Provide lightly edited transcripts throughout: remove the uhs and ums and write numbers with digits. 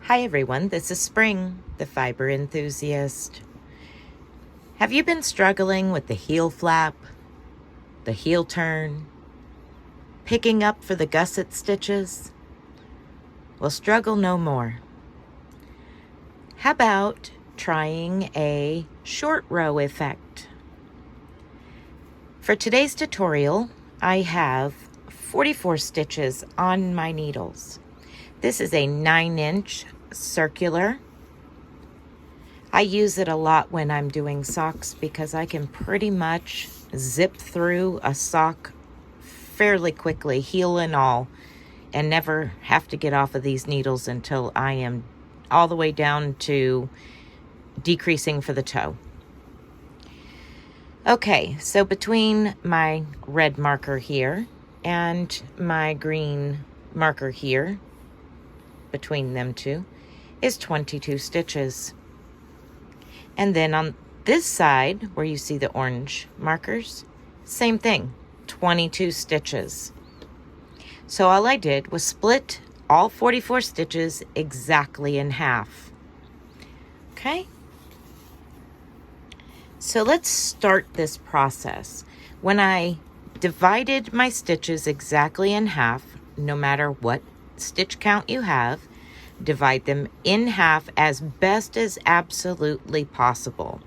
Hi everyone, this is Spring, the fiber enthusiast. Have you been struggling with the heel flap, the heel turn, picking up for the gusset stitches? Well, struggle no more. How about trying a short row effect? For today's tutorial, I have 44 stitches on my needles. This is a 9-inch circular. I use it a lot when I'm doing socks because I can pretty much zip through a sock fairly quickly, heel and all, and never have to get off of these needles until I am all the way down to decreasing for the toe. Okay, so between my red marker here and my green marker here, between them two, is 22 stitches. And then on this side, where you see the orange markers, same thing, 22 stitches. So all I did was split all 44 stitches exactly in half. Okay? So let's start this process. When I divided my stitches exactly in half, no matter what stitch count you have, divide them in half as best as absolutely possible.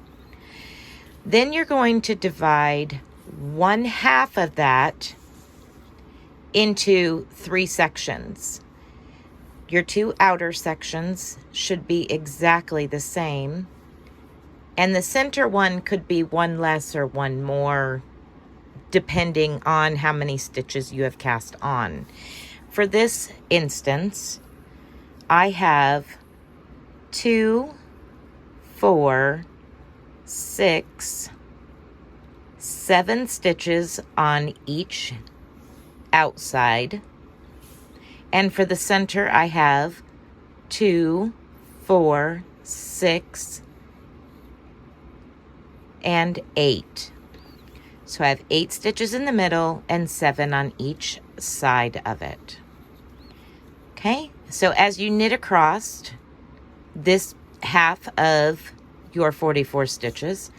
Then you're going to divide 1/2 of that into 3 sections. Your 2 outer sections should be exactly the same, and the center one could be one less or one more, depending on how many stitches you have cast on. For this instance, I have 2, 4, 6, 7 stitches on each outside. And for the center, I have 2, 4, 6, and 8. So I have 8 stitches in the middle and 7 on each side of it. Okay? So as you knit across this half of your 44 stitches,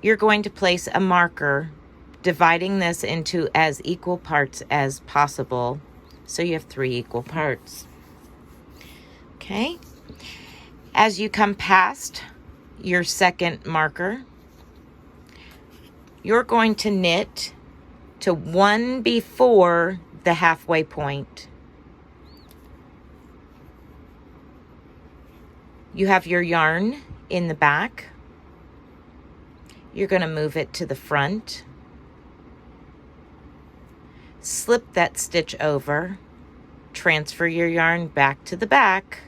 you're going to place a marker dividing this into as equal parts as possible. So you have 3 equal parts. Okay? As you come past your second marker, you're going to knit to 1 before the halfway point. You have your yarn in the back. You're going to move it to the front. Slip that stitch over. Transfer your yarn back to the back.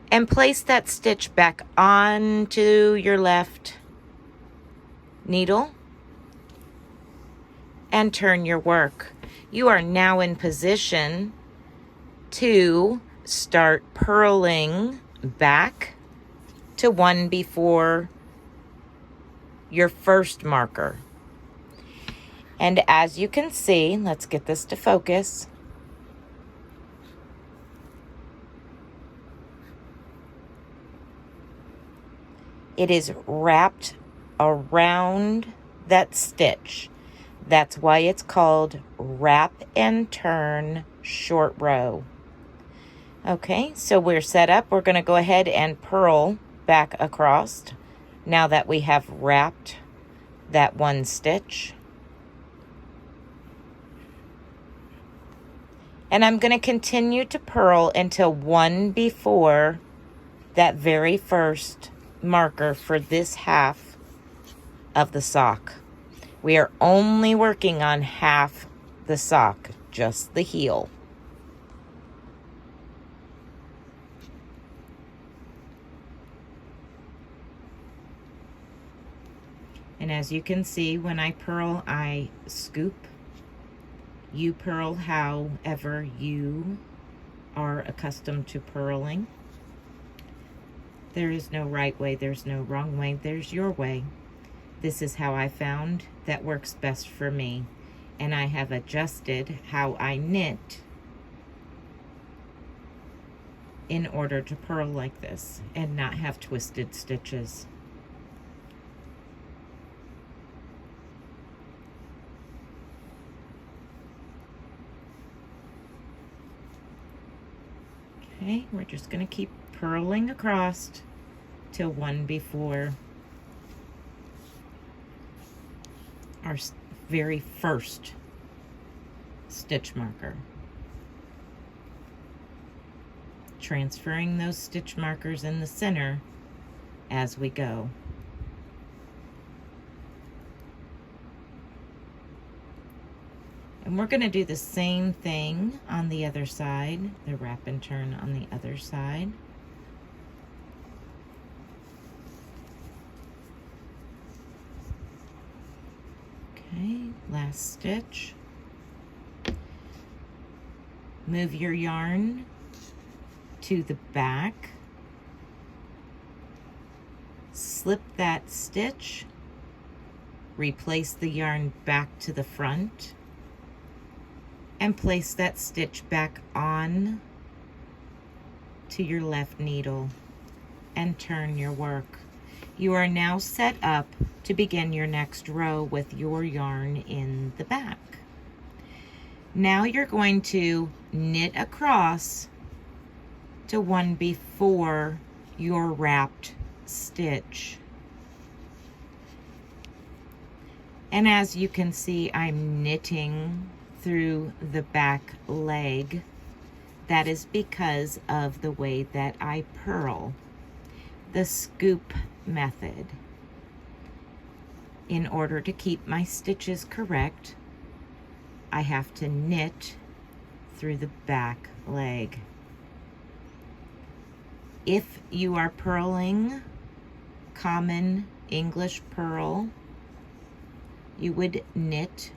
And place that stitch back onto your left needle. And turn your work. You are now in position to start purling back to 1 before your first marker. And as you can see, let's get this to focus. It is wrapped around that stitch. That's why it's called wrap and turn short row. Okay, so we're set up. We're going to go ahead and purl back across now that we have wrapped that 1 stitch. And I'm going to continue to purl until 1 before that very first marker for this half of the sock. We are only working on half the sock, just the heel. And as you can see, when I purl, I scoop. You purl however you are accustomed to purling. There is no right way, there's no wrong way, there's your way. This is how I found that works best for me. And I have adjusted how I knit in order to purl like this and not have twisted stitches. Okay, we're just going to keep purling across till one before our very first stitch marker. Transferring those stitch markers in the center as we go. And we're going to do the same thing on the other side, the wrap and turn on the other side. Okay, last stitch. Move your yarn to the back. Slip that stitch. Replace the yarn back to the front. And place that stitch back on to your left needle and turn your work. You are now set up to begin your next row with your yarn in the back. Now you're going to knit across to one before your wrapped stitch. And as you can see, I'm knitting through the back leg. That is because of the way that I purl, the scoop method. In order to keep my stitches correct, I have to knit through the back leg. If you are purling common English purl, you would knit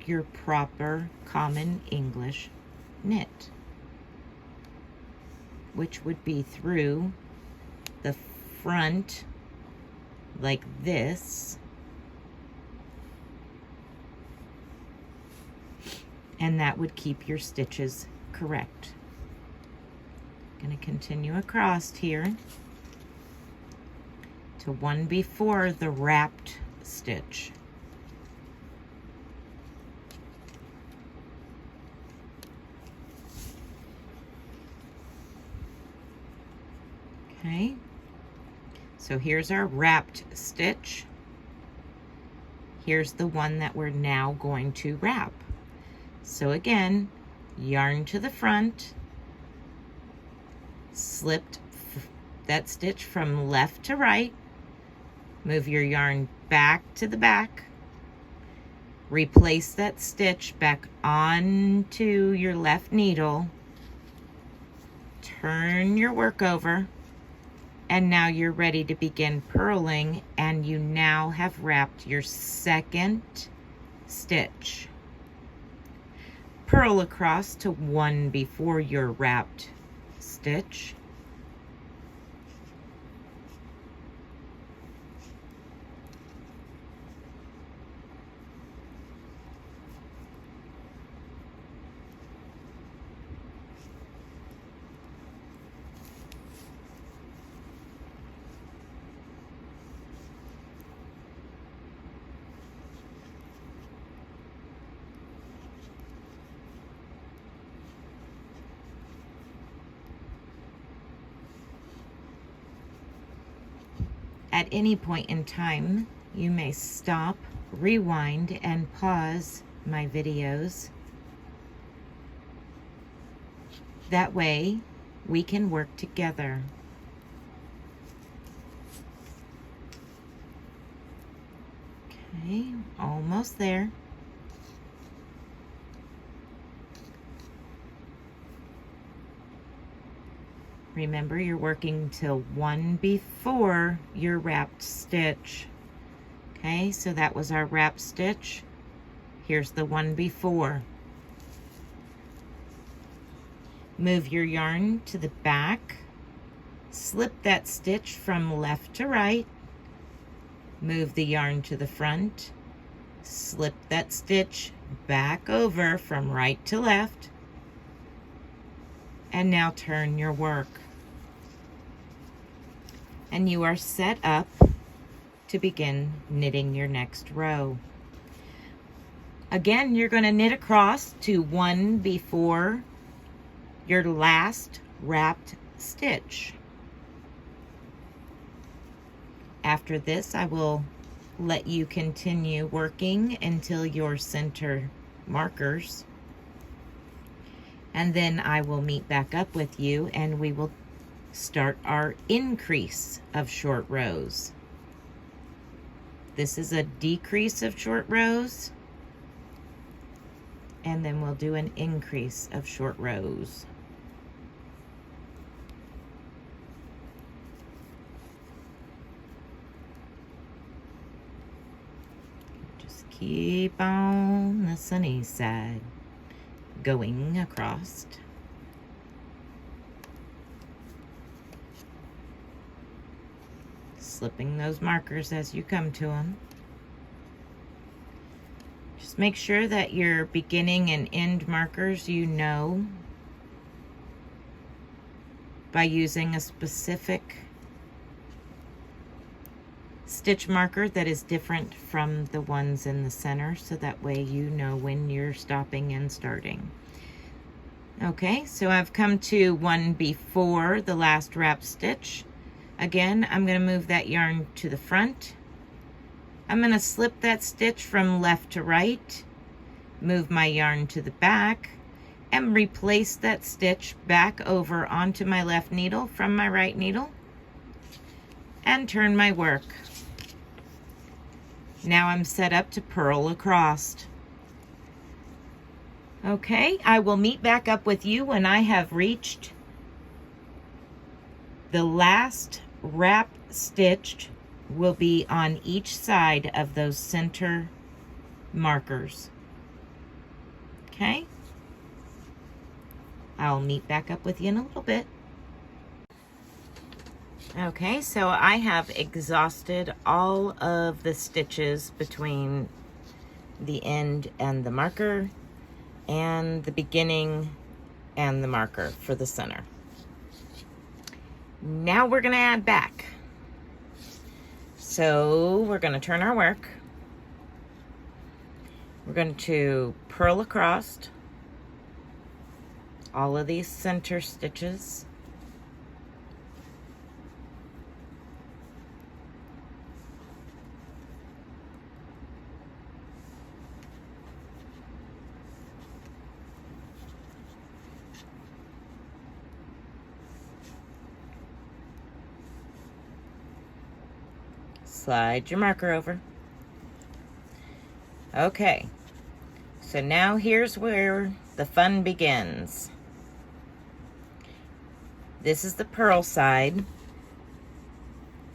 your proper common English knit, which would be through the front like this, and that would keep your stitches correct. I'm going to continue across here to one before the wrapped stitch. Okay, so here's our wrapped stitch. Here's the one that we're now going to wrap. So again, yarn to the front, slipped that stitch from left to right, move your yarn back to the back, replace that stitch back onto your left needle, turn your work over, and now you're ready to begin purling, and you now have wrapped your second stitch. Purl across to one before your wrapped stitch. At any point in time, you may stop, rewind, and pause my videos. That way, we can work together. Okay, almost there. Remember, you're working till one before your wrapped stitch. Okay, so that was our wrapped stitch. Here's the one before. Move your yarn to the back. Slip that stitch from left to right. Move the yarn to the front. Slip that stitch back over from right to left. And now turn your work. and you are set up to begin knitting your next row. Again, you're going to knit across to one before your last wrapped stitch. After this, I will let you continue working until your center markers, and then I will meet back up with you and we will start our increase of short rows. This is a decrease of short rows, and then we'll do an increase of short rows. Just keep on the sunny side going across. Slipping those markers as you come to them. Just make sure that your beginning and end markers you know by using a specific stitch marker that is different from the ones in the center, so that way you know when you're stopping and starting. Okay, so I've come to one before the last wrap stitch. Again, I'm going to move that yarn to the front. I'm going to slip that stitch from left to right, move my yarn to the back, and replace that stitch back over onto my left needle from my right needle, and turn my work. Now I'm set up to purl across. Okay, I will meet back up with you when I have reached the last wrap stitch. Will be on each side of those center markers. Okay, I'll meet back up with you in a little bit. Okay, so I have exhausted all of the stitches between the end and the marker, and the beginning and the marker for the center. Now we're going to add back. So we're going to turn our work. We're going to purl across all of these center stitches. Slide your marker over. Okay, so now here's where the fun begins. This is the purl side.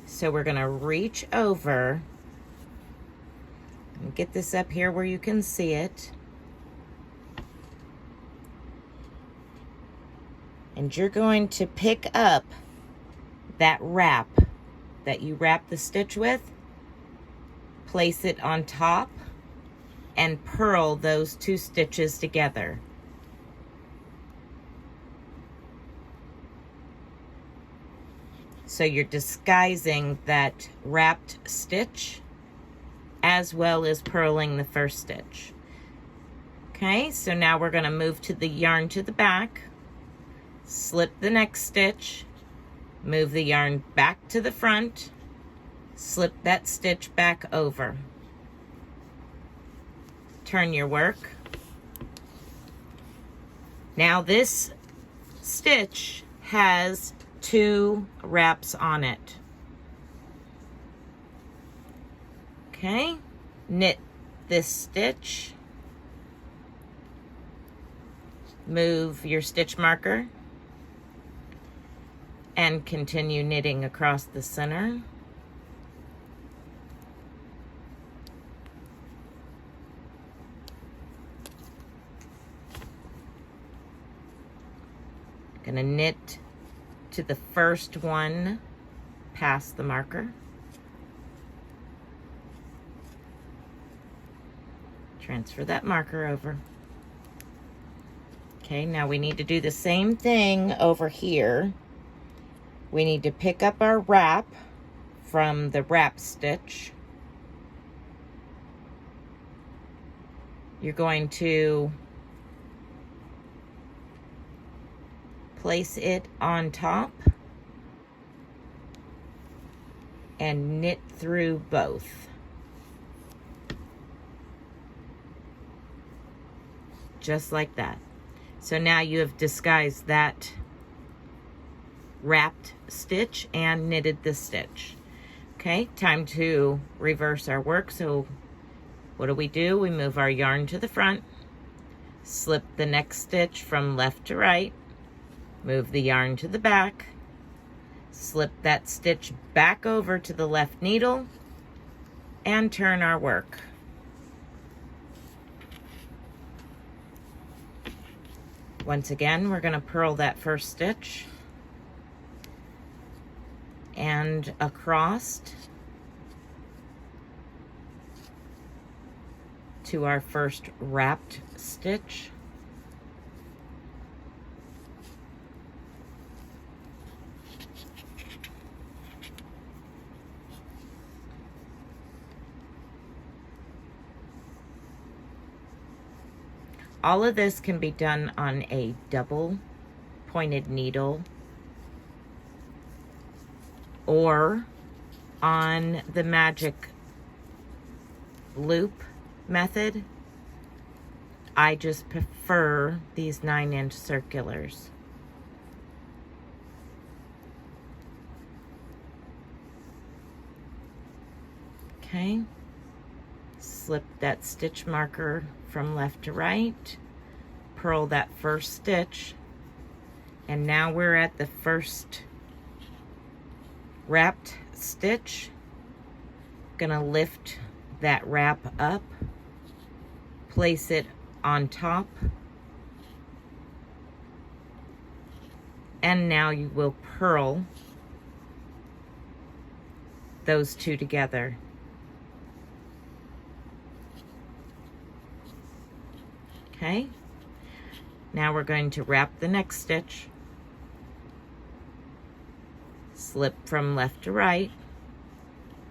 So we're gonna reach over and get this up here where you can see it. And you're going to pick up that wrap that you wrap the stitch with, place it on top, and purl those two stitches together. So you're disguising that wrapped stitch as well as purling the first stitch. Okay, so now we're going to move to the yarn to the back, slip the next stitch, move the yarn back to the front, slip that stitch back over. Turn your work. Now this stitch has 2 wraps on it. Okay, knit this stitch, move your stitch marker, and continue knitting across the center. Gonna knit to the first one past the marker. Transfer that marker over. Okay, now we need to do the same thing over here. We need to pick up our wrap from the wrap stitch, you're going to place it on top and knit through both. Just like that. So now you have disguised that wrapped stitch and knitted the stitch. Okay, time to reverse our work. So what do? We move our yarn to the front, slip the next stitch from left to right, move the yarn to the back, slip that stitch back over to the left needle, and turn our work. Once again, we're going to purl that first stitch and across to our first wrapped stitch. All of this can be done on a double pointed needle or on the magic loop method. I just prefer these 9-inch circulars. Okay, slip that stitch marker from left to right, purl that first stitch, and now we're at the first wrapped stitch. Gonna lift that wrap up, place it on top, and now you will purl those two together. Okay, now we're going to wrap the next stitch, slip from left to right,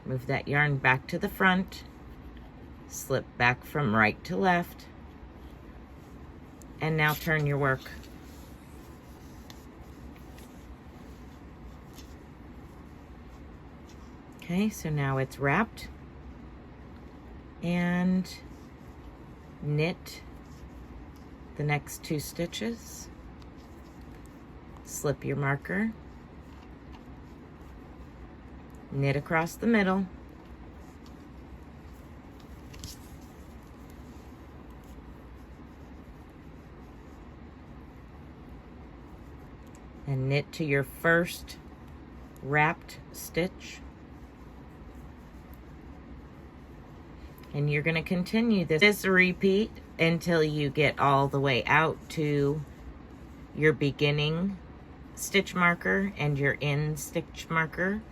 move that yarn back to the front, slip back from right to left, and now turn your work. Okay, so now it's wrapped, and knit the next 2 stitches, slip your marker, knit across the middle, and knit to your first wrapped stitch. And you're going to continue this repeat until you get all the way out to your beginning stitch marker and your end stitch marker,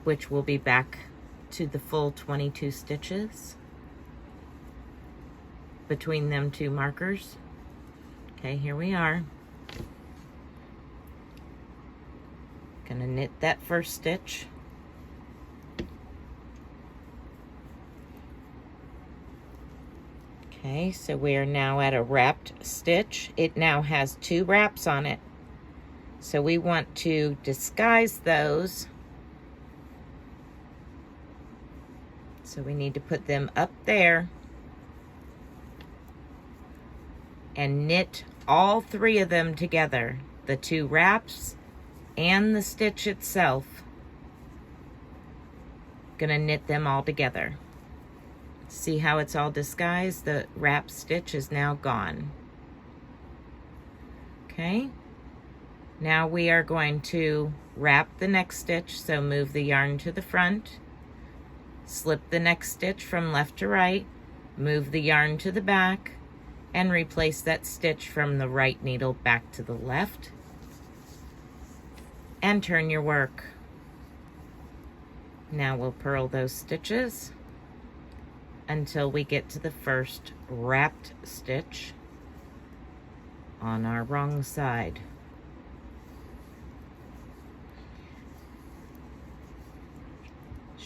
which will be back to the full 22 stitches between them 2 markers. Okay, here we are. Gonna knit that first stitch. Okay, so we are now at a wrapped stitch. It now has 2 wraps on it. So we want to disguise those. So we need to put them up there and knit all 3 of them together. The 2 wraps and the stitch itself. Gonna knit them all together. See how it's all disguised? The wrap stitch is now gone. Okay, now we are going to wrap the next stitch. So move the yarn to the front, slip the next stitch from left to right, move the yarn to the back, and replace that stitch from the right needle back to the left, and turn your work. Now we'll purl those stitches until we get to the first wrapped stitch on our wrong side.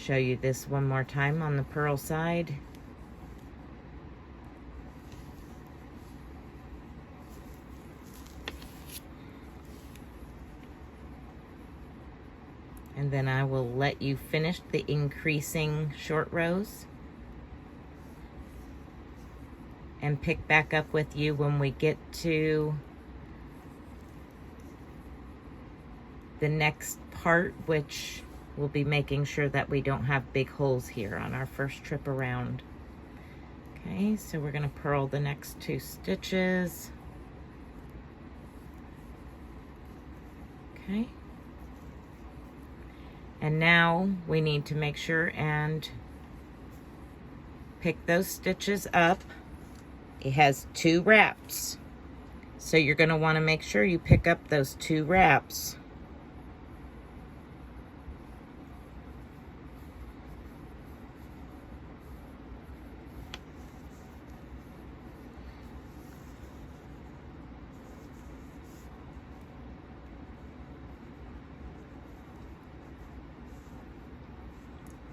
show you this one more time on the purl side. And then I will let you finish the increasing short rows and pick back up with you when we get to the next part, which we'll be making sure that we don't have big holes here on our first trip around. Okay, so we're going to purl the next 2 stitches. Okay. And now we need to make sure and pick those stitches up. It has 2 wraps. So you're going to want to make sure you pick up those 2 wraps.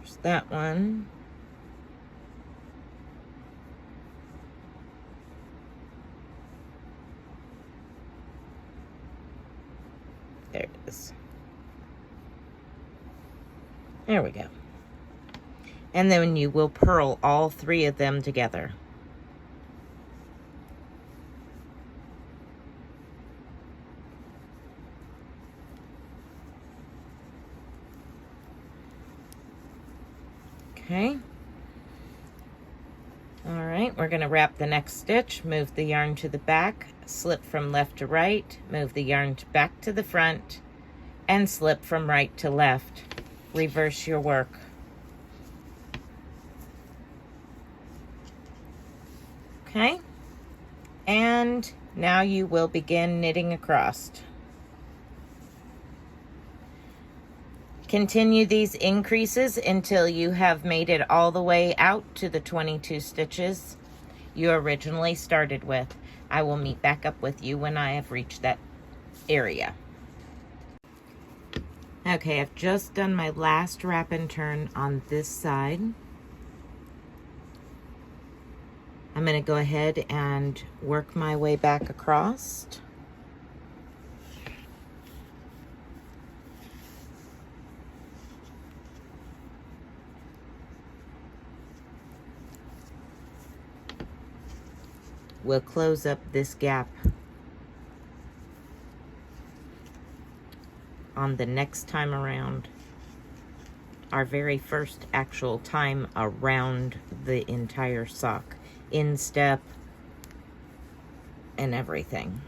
There's that one. There it is. There we go. And then you will purl all 3 of them together. Okay. All right, we're going to wrap the next stitch, move the yarn to the back, slip from left to right, move the yarn back to the front, and slip from right to left. Reverse your work. Okay, and now you will begin knitting across. Continue these increases until you have made it all the way out to the 22 stitches you originally started with. I will meet back up with you when I have reached that area. Okay, I've just done my last wrap and turn on this side. I'm going to go ahead and work my way back across. We'll close up this gap on the next time around, our very first actual time around the entire sock, instep and everything.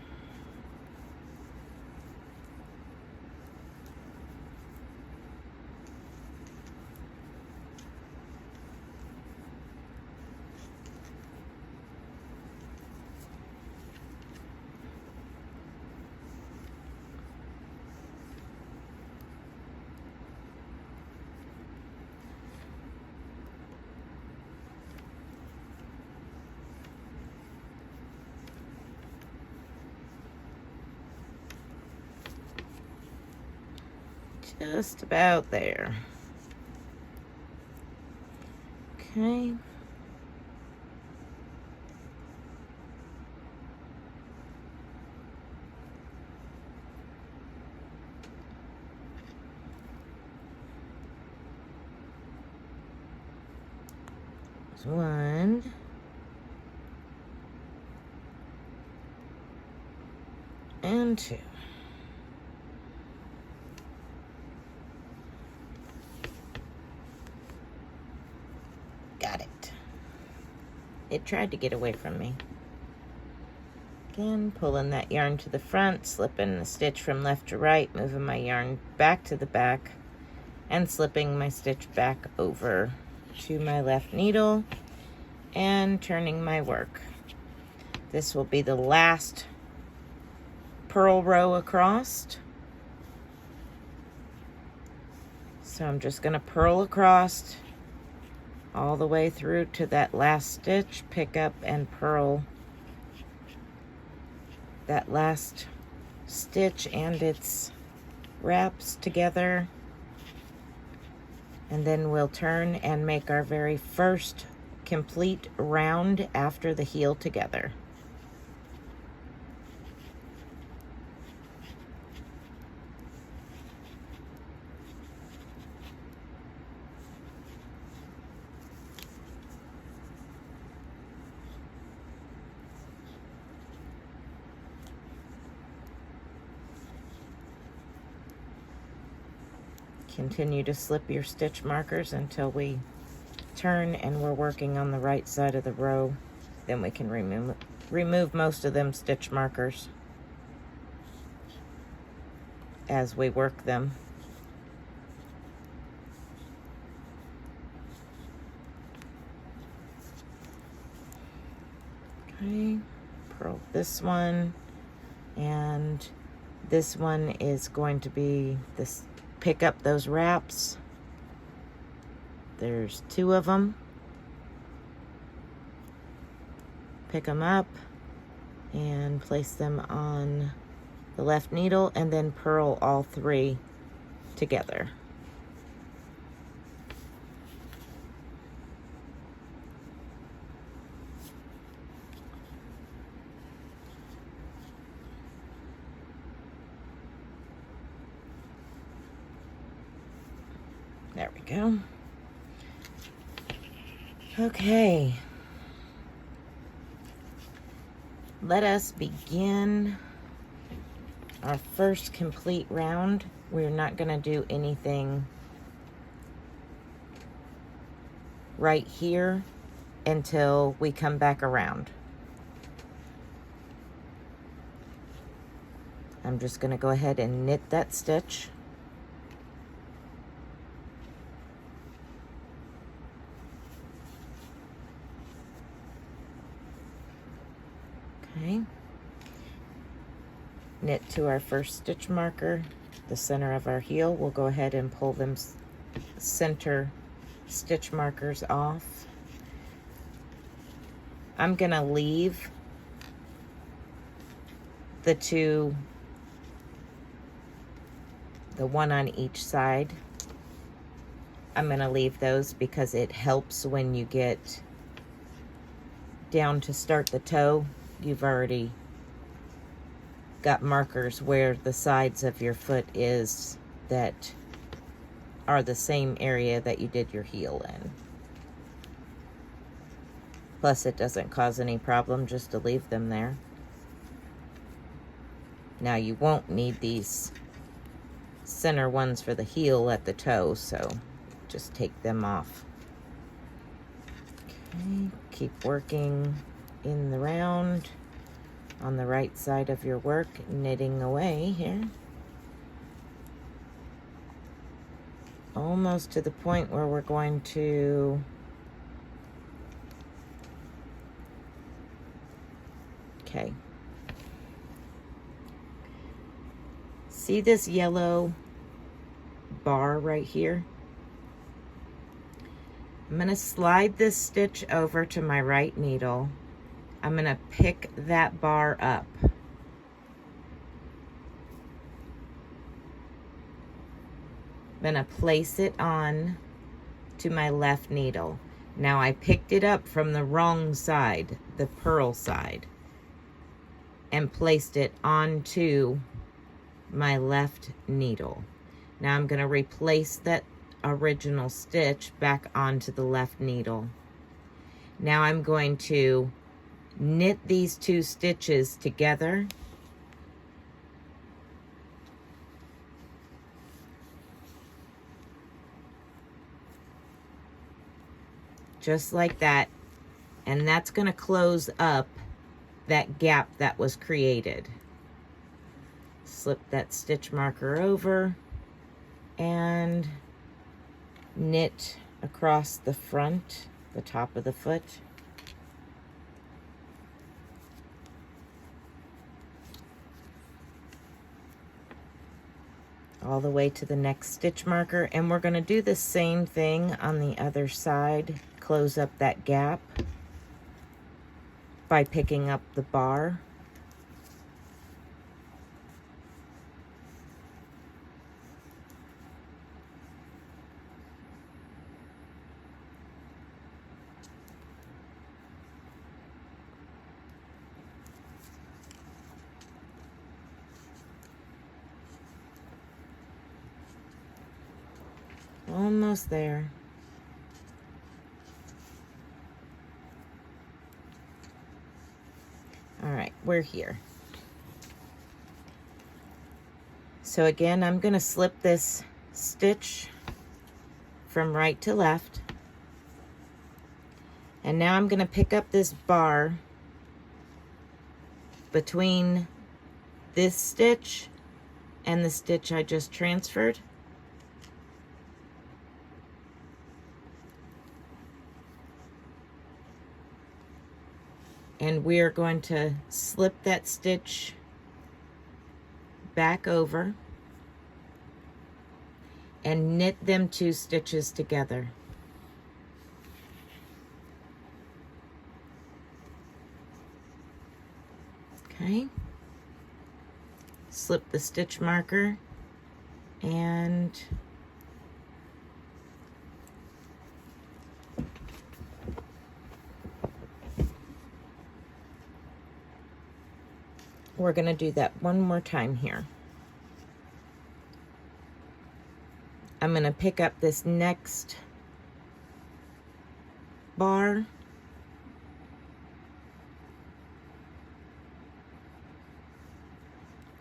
Just about there. Okay. There's 1. And 2. Got it. It tried to get away from me. Again, pulling that yarn to the front, slipping the stitch from left to right, moving my yarn back to the back, and slipping my stitch back over to my left needle, and turning my work. This will be the last purl row across. So I'm just going to purl across all the way through to that last stitch, pick up and purl that last stitch and its wraps together, And then we'll turn and make our very first complete round after the heel together. Continue to slip your stitch markers until we turn and we're working on the right side of the row. Then we can remove most of them stitch markers as we work them. Okay, purl this one, and this one is going to be this. Pick up those wraps. There's 2 of them. Pick them up and place them on the left needle, and then purl all 3 together. There we go. Okay. Let us begin our first complete round. We're not going to do anything right here until we come back around. I'm just going to go ahead and knit that stitch. Okay. Knit to our first stitch marker, the center of our heel. We'll go ahead and pull them center stitch markers off. I'm gonna leave the 2, the one on each side. I'm gonna leave those because it helps when you get down to start the toe. You've already got markers where the sides of your foot is that are the same area that you did your heel in. Plus, it doesn't cause any problem just to leave them there. Now, you won't need these center ones for the heel at the toe, so just take them off. Okay, keep working in the round on the right side of your work, knitting away here. Almost to the point where we're going to okay. See this yellow bar right here? I'm going to slide this stitch over to my right needle. I'm going to pick that bar up. I'm going to place it on to my left needle. Now I picked it up from the wrong side, the purl side, and placed it onto my left needle. Now I'm going to replace that original stitch back onto the left needle. Now I'm going to knit these 2 stitches together. Just like that. And that's going to close up that gap that was created. Slip that stitch marker over and knit across the front, the top of the foot. All the way to the next stitch marker, and we're going to do the same thing on the other side. Close up that gap by picking up the bar. Almost there. All right, we're here. So again, I'm going to slip this stitch from right to left. And now I'm going to pick up this bar between this stitch and the stitch I just transferred. And we are going to slip that stitch back over and knit them 2 stitches together. Okay. Slip the stitch marker and we're going to do that one more time here. I'm going to pick up this next bar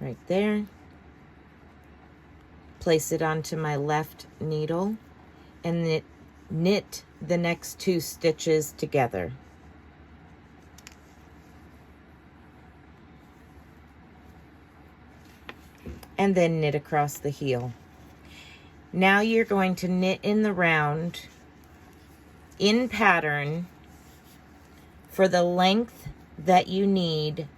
right there, place it onto my left needle, and knit the next 2 stitches together. And then knit across the heel. Now you're going to knit in the round in pattern for the length that you need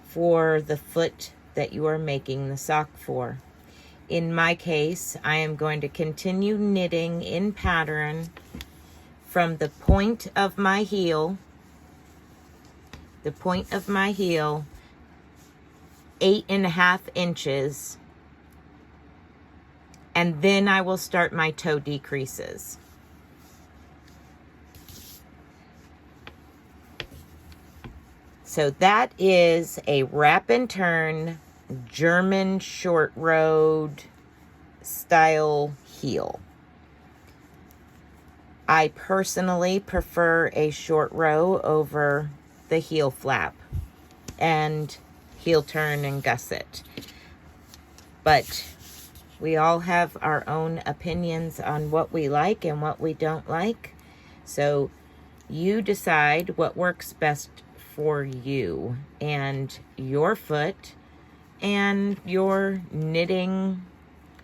for the foot that you are making the sock for. In my case, I am going to continue knitting in pattern from the point of my heel, 8.5 inches, and then I will start my toe decreases. So that is a wrap and turn German short road style heel. I personally prefer a short row over the heel flap and heel turn and gusset. But we all have our own opinions on what we like and what we don't like. So you decide what works best for you and your foot and your knitting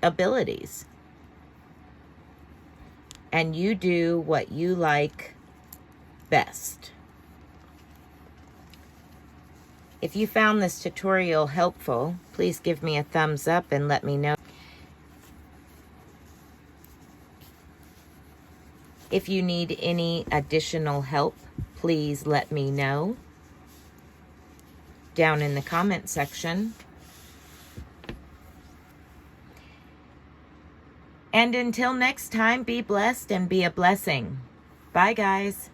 abilities. And you do what you like best. If you found this tutorial helpful, please give me a thumbs up and let me know. If you need any additional help, please let me know down in the comment section. And until next time, be blessed and be a blessing. Bye, guys.